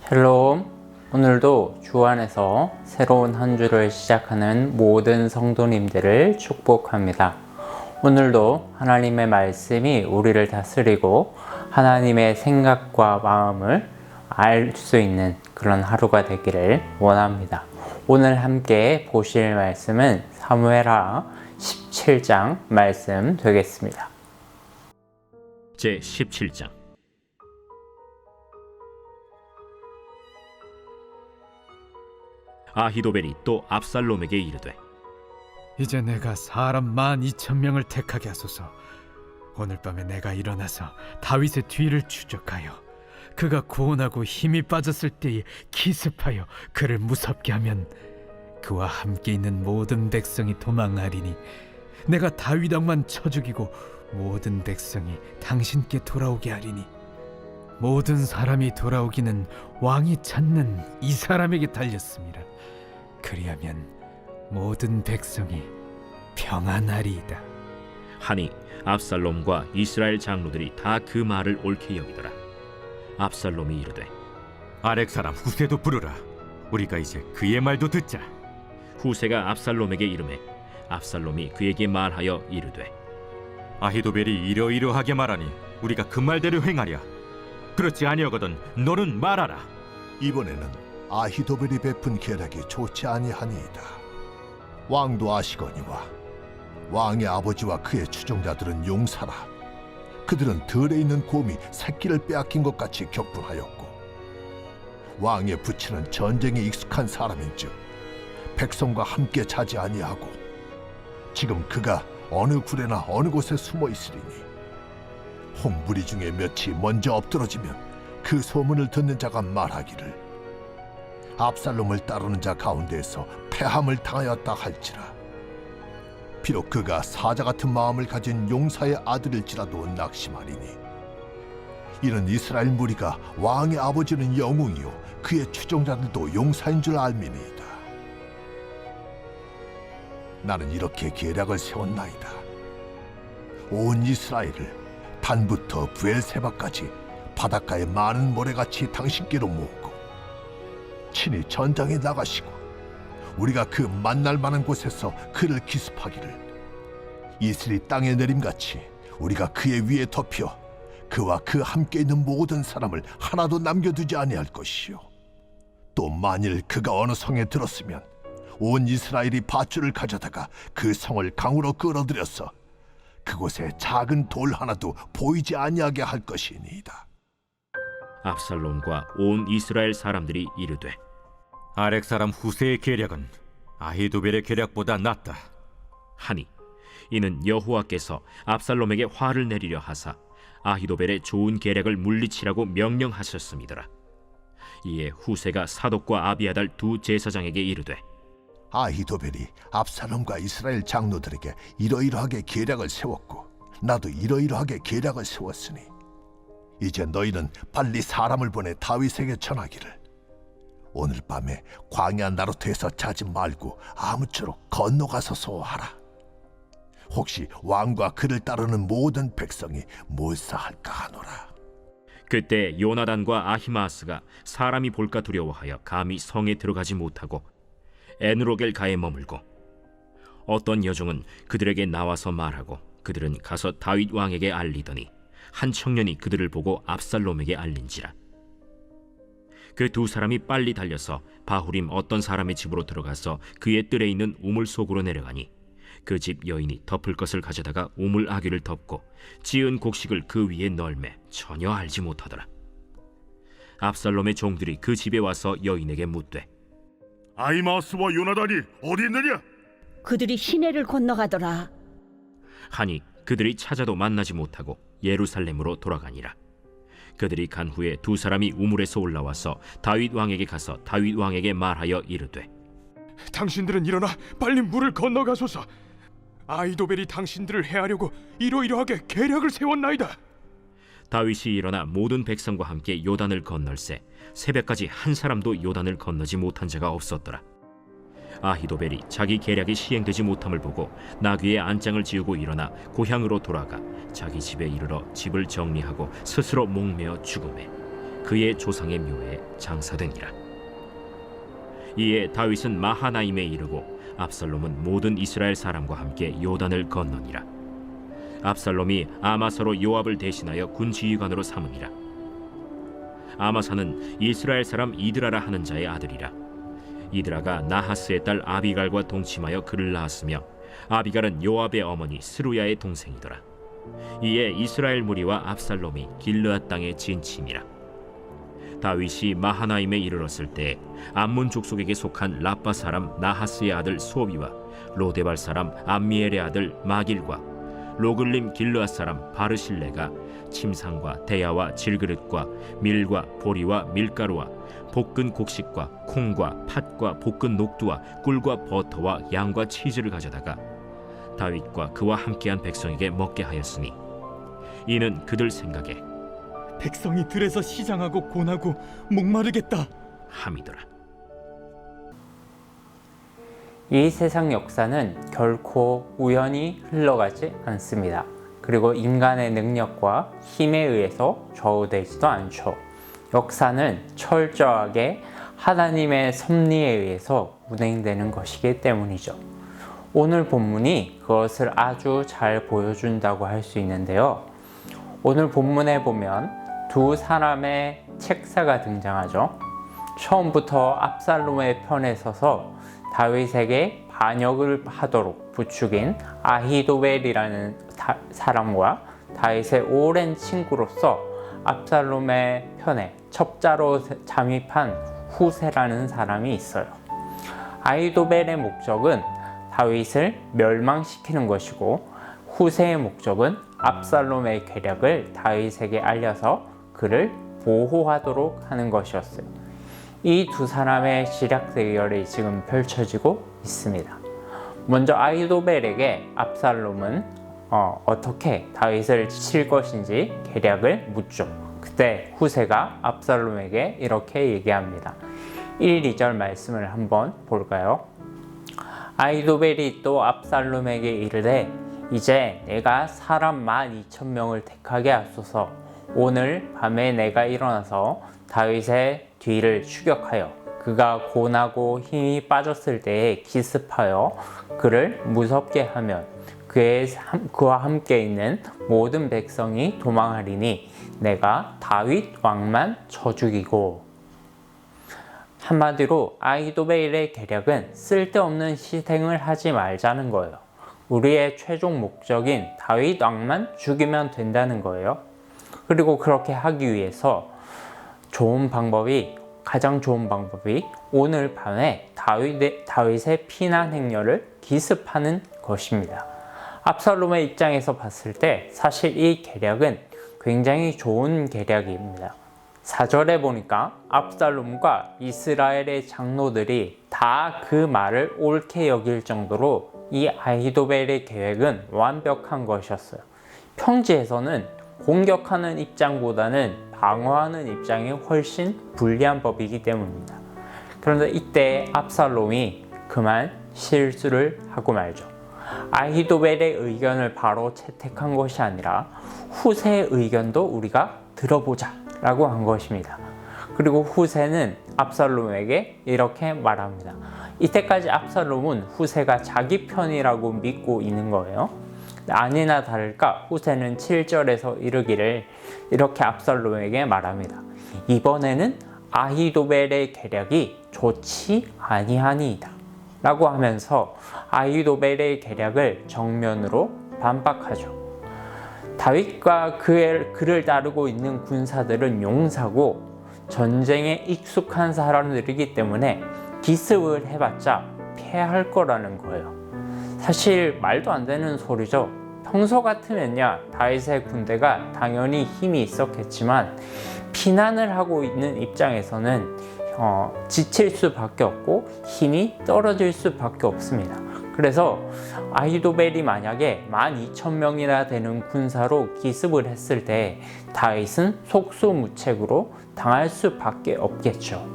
샬롬. 오늘도 주 안에서 새로운 한 주를 시작하는 모든 성도님들을 축복합니다. 오늘도 하나님의 말씀이 우리를 다스리고 하나님의 생각과 마음을 알 수 있는 그런 하루가 되기를 원합니다. 오늘 함께 보실 말씀은 사무엘하 17장 말씀 되겠습니다. 제 17장. 아히도벨이 또 압살롬에게 이르되, 이제 내가 사람 12,000명을 택하게 하소서. 오늘 밤에 내가 일어나서 다윗의 뒤를 추적하여 그가 고온하고 힘이 빠졌을 때에 기습하여 그를 무섭게 하면 그와 함께 있는 모든 백성이 도망하리니 내가 다윗 왕만 쳐 죽이고 모든 백성이 당신께 돌아오게 하리니 모든 사람이 돌아오기는 왕이 찾는 이 사람에게 달렸습니다. 그리하면 모든 백성이 평안하리이다 하니 압살롬과 이스라엘 장로들이 다 그 말을 옳게 여기더라. 압살롬이 이르되, 아렉 사람 후세도 부르라. 우리가 이제 그의 말도 듣자. 후세가 압살롬에게 이르매 압살롬이 그에게 말하여 이르되, 아히도벨이 이러이러하게 말하니 우리가 그 말대로 행하랴. 그렇지 아니하거든 너는 말하라. 이번에는 아히도벨이 베푼 계략이 좋지 아니하니이다. 왕도 아시거니와 왕의 아버지와 그의 추종자들은 용사라. 그들은 들에 있는 곰이 새끼를 빼앗긴 것 같이 격분하였고 왕의 부친은 전쟁에 익숙한 사람인즉 백성과 함께 자지 아니하고 지금 그가 어느 굴에나 어느 곳에 숨어 있으리니 홍무리 중에 몇이 먼저 엎드러지면 그 소문을 듣는 자가 말하기를 압살롬을 따르는 자 가운데에서 패함을 당하였다 할지라. 비록 그가 사자 같은 마음을 가진 용사의 아들일지라도 낙심하리니 이는 이스라엘 무리가 왕의 아버지는 영웅이요 그의 추종자들도 용사인 줄 알미니이다. 나는 이렇게 계략을 세웠나이다. 온 이스라엘을 단부터 부엘세바까지 바닷가의 많은 모래같이 당신께로 모으고 친히 전장에 나가시고 우리가 그 만날 만한 곳에서 그를 기습하기를 이슬이 땅에 내림같이 우리가 그의 위에 덮여 그와 그 함께 있는 모든 사람을 하나도 남겨두지 아니할 것이요 또 만일 그가 어느 성에 들었으면 온 이스라엘이 밧줄을 가져다가 그 성을 강으로 끌어들여서 그곳에 작은 돌 하나도 보이지 아니하게 할 것이니이다. 압살롬과 온 이스라엘 사람들이 이르되, 아렉 사람 후세의 계략은 아히도벨의 계략보다 낫다 하니 이는 여호와께서 압살롬에게 화를 내리려 하사 아히도벨의 좋은 계략을 물리치라고 명령하셨음이더라. 이에 후세가 사독과 아비아달 두 제사장에게 이르되, 아히도벨이 압살롬과 이스라엘 장로들에게 이러이러하게 계략을 세웠고 나도 이러이러하게 계략을 세웠으니 이제 너희는 빨리 사람을 보내 다윗에게 전하기를 오늘 밤에 광야 나루터에서 자지 말고 아무쪼록 건너가서서 하라. 혹시 왕과 그를 따르는 모든 백성이 몰사할까 하노라. 그때 요나단과 아히마아스가 사람이 볼까 두려워하여 감히 성에 들어가지 못하고 에누로겔 가에 머물고 어떤 여종은 그들에게 나와서 말하고 그들은 가서 다윗 왕에게 알리더니 한 청년이 그들을 보고 압살롬에게 알린지라. 그 두 사람이 빨리 달려서 바후림 어떤 사람의 집으로 들어가서 그의 뜰에 있는 우물 속으로 내려가니 그 집 여인이 덮을 것을 가져다가 우물 아귀를 덮고 지은 곡식을 그 위에 널매 전혀 알지 못하더라. 압살롬의 종들이 그 집에 와서 여인에게 묻되, 아히마아스와 요나단이 어디 있느냐? 그들이 시내를 건너가더라. 하니 그들이 찾아도 만나지 못하고 예루살렘으로 돌아가니라. 그들이 간 후에 두 사람이 우물에서 올라와서 다윗 왕에게 가서 다윗 왕에게 말하여 이르되, 당신들은 일어나 빨리 물을 건너가소서. 아히도벨이 당신들을 해하려고 이러이러하게 계략을 세웠나이다. 다윗이 일어나 모든 백성과 함께 요단을 건널새 새벽까지 한 사람도 요단을 건너지 못한 자가 없었더라. 아히도벨이 자기 계략이 시행되지 못함을 보고 나귀의 안장을 지우고 일어나 고향으로 돌아가 자기 집에 이르러 집을 정리하고 스스로 목매어 죽음에 그의 조상의 묘에 장사되니라. 이에 다윗은 마하나임에 이르고 압살롬은 모든 이스라엘 사람과 함께 요단을 건너니라. 압살롬이 아마사로 요압을 대신하여 군지휘관으로 삼으니라. 아마사는 이스라엘 사람 이드라라 하는 자의 아들이라. 이드라가 나하스의 딸 아비갈과 동침하여 그를 낳았으며 아비갈은 요압의 어머니 스루야의 동생이더라. 이에 이스라엘 무리와 압살롬이 길르앗 땅에 진침이라. 다윗이 마하나임에 이르렀을 때 암몬 족속에게 속한 라빠 사람 나하스의 아들 소비와 로데발 사람 암미엘의 아들 마길과 로글림 길르앗 사람 바르실레가 침상과 대야와 질그릇과 밀과 보리와 밀가루와 볶은 곡식과 콩과 팥과 볶은 녹두와 꿀과 버터와 양과 치즈를 가져다가 다윗과 그와 함께한 백성에게 먹게 하였으니 이는 그들 생각에 백성이 들에서 시장하고 곤하고 목마르겠다 함이더라. 이 세상 역사는 결코 우연히 흘러가지 않습니다. 그리고 인간의 능력과 힘에 의해서 좌우되지도 않죠. 역사는 철저하게 하나님의 섭리에 의해서 운행되는 것이기 때문이죠. 오늘 본문이 그것을 아주 잘 보여준다고 할 수 있는데요. 오늘 본문에 보면 두 사람의 책사가 등장하죠. 처음부터 압살롬의 편에 서서 다윗에게 반역을 하도록 부추긴 아히도벨이라는 사람과 다윗의 오랜 친구로서 압살롬의 편에 첩자로 잠입한 후세라는 사람이 있어요. 아히도벨의 목적은 다윗을 멸망시키는 것이고 후세의 목적은 압살롬의 계략을 다윗에게 알려서 그를 보호하도록 하는 것이었어요. 이 두 사람의 지략 대결이 지금 펼쳐지고 있습니다. 먼저 아히도벨에게 압살롬은 어떻게 다윗을 칠 것인지 계략을 묻죠. 그때 후세가 압살롬에게 이렇게 얘기합니다. 1, 2절 말씀을 한번 볼까요? 아히도벨이 또 압살롬에게 이르되 이제 내가 사람 12,000명을 택하게 하소서. 오늘 밤에 내가 일어나서 다윗의 뒤를 추격하여 그가 곤하고 힘이 빠졌을 때에 기습하여 그를 무섭게 하면 그와 함께 있는 모든 백성이 도망하리니 내가 다윗 왕만 쳐 죽이고. 한마디로 아히도벨의 계략은 쓸데없는 희생을 하지 말자는 거예요. 우리의 최종 목적인 다윗 왕만 죽이면 된다는 거예요. 그리고 그렇게 하기 위해서 가장 좋은 방법이 오늘 밤에 다윗의 피난 행렬을 기습하는 것입니다. 압살롬의 입장에서 봤을 때 사실 이 계략은 굉장히 좋은 계략입니다. 4절에 보니까 압살롬과 이스라엘의 장로들이 다 그 말을 옳게 여길 정도로 이 아히도벨의 계획은 완벽한 것이었어요. 평지에서는 공격하는 입장보다는 방어하는 입장이 훨씬 불리한 법이기 때문입니다. 그런데 이때 압살롬이 그만 실수를 하고 말죠. 아히도벨의 의견을 바로 채택한 것이 아니라 후세의 의견도 우리가 들어보자 라고 한 것입니다. 그리고 후세는 압살롬에게 이렇게 말합니다. 이때까지 압살롬은 후세가 자기 편이라고 믿고 있는 거예요. 아니나 다를까 후세는 7절에서 이르기를 이렇게 압살롬에게 말합니다. 이번에는 아히도벨의 계략이 좋지 아니하니이다 라고 하면서 아히도벨의 계략을 정면으로 반박하죠. 다윗과 그를 따르고 있는 군사들은 용사고 전쟁에 익숙한 사람들이기 때문에 기습을 해봤자 패할 거라는 거예요. 사실 말도 안 되는 소리죠. 평소 같으면야 다윗의 군대가 당연히 힘이 있었겠지만 피난을 하고 있는 입장에서는 지칠 수밖에 없고 힘이 떨어질 수밖에 없습니다. 그래서 아히도벨이 만약에 12,000명이나 되는 군사로 기습을 했을 때 다윗은 속수무책으로 당할 수밖에 없겠죠.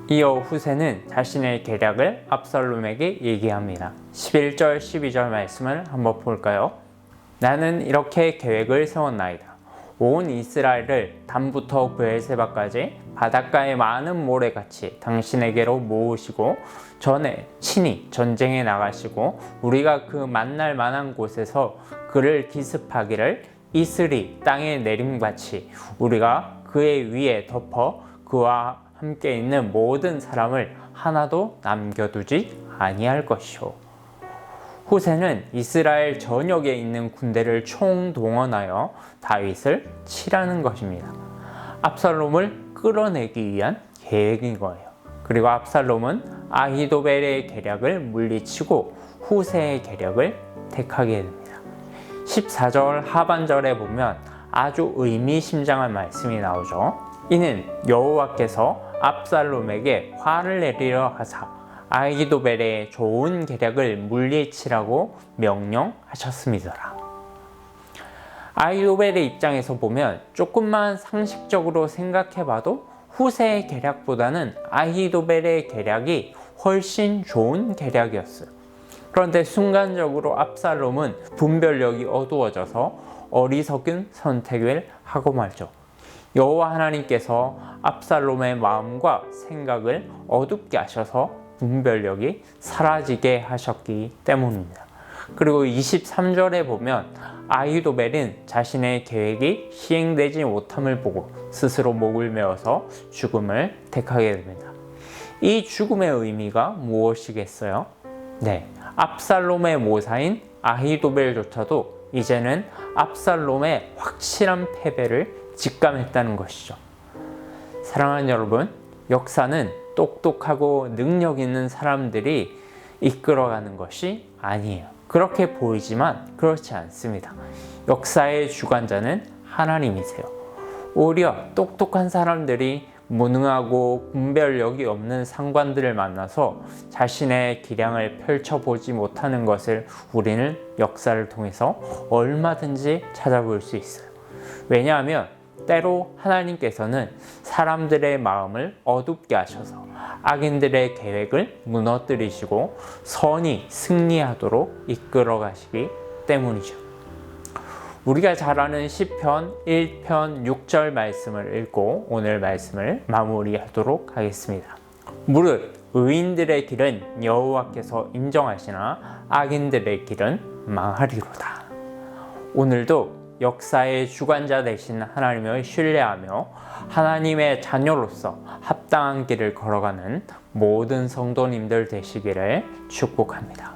이어 후세는 자신의 계략을 압살롬에게 얘기합니다. 11절 12절 말씀을 한번 볼까요? 나는 이렇게 계획을 세웠나이다. 온 이스라엘을 단부터 브엘세바까지 바닷가의 많은 모래같이 당신에게로 모으시고 전에 친히 전쟁에 나가시고 우리가 그 만날 만한 곳에서 그를 기습하기를 이슬이 땅에 내림같이 우리가 그의 위에 덮어 그와 함께 있는 모든 사람을 하나도 남겨두지 아니할 것이오. 후세는 이스라엘 전역에 있는 군대를 총동원하여 다윗을 치라는 것입니다. 압살롬을 끌어내기 위한 계획인 거예요. 그리고 압살롬은 아히도벨의 계략을 물리치고 후세의 계략을 택하게 됩니다. 14절 하반절에 보면 아주 의미심장한 말씀이 나오죠. 이는 여호와께서 압살롬에게 화를 내리려 하사 아히도벨의 좋은 계략을 물리치라고 명령하셨습니다. 아히도벨의 입장에서 보면 조금만 상식적으로 생각해봐도 후세의 계략보다는 아히도벨의 계략이 훨씬 좋은 계략이었어요. 그런데 순간적으로 압살롬은 분별력이 어두워져서 어리석은 선택을 하고 말죠. 여호와 하나님께서 압살롬의 마음과 생각을 어둡게 하셔서 분별력이 사라지게 하셨기 때문입니다. 그리고 23절에 보면 아히도벨은 자신의 계획이 시행되지 못함을 보고 스스로 목을 메어서 죽음을 택하게 됩니다. 이 죽음의 의미가 무엇이겠어요? 네, 압살롬의 모사인 아히도벨조차도 이제는 압살롬의 확실한 패배를 직감했다는 것이죠. 사랑하는 여러분, 역사는 똑똑하고 능력 있는 사람들이 이끌어가는 것이 아니에요. 그렇게 보이지만 그렇지 않습니다. 역사의 주관자는 하나님이세요. 오히려 똑똑한 사람들이 무능하고 분별력이 없는 상관들을 만나서 자신의 기량을 펼쳐보지 못하는 것을 우리는 역사를 통해서 얼마든지 찾아볼 수 있어요. 왜냐하면 때로 하나님께서는 사람들의 마음을 어둡게 하셔서 악인들의 계획을 무너뜨리시고 선이 승리하도록 이끌어 가시기 때문이죠. 우리가 잘 아는 시편 1편 6절 말씀을 읽고 오늘 말씀을 마무리하도록 하겠습니다. 무릇 의인들의 길은 여호와께서 인정하시나 악인들의 길은 망하리로다. 오늘도 역사의 주관자 되신 하나님을 신뢰하며 하나님의 자녀로서 합당한 길을 걸어가는 모든 성도님들 되시기를 축복합니다.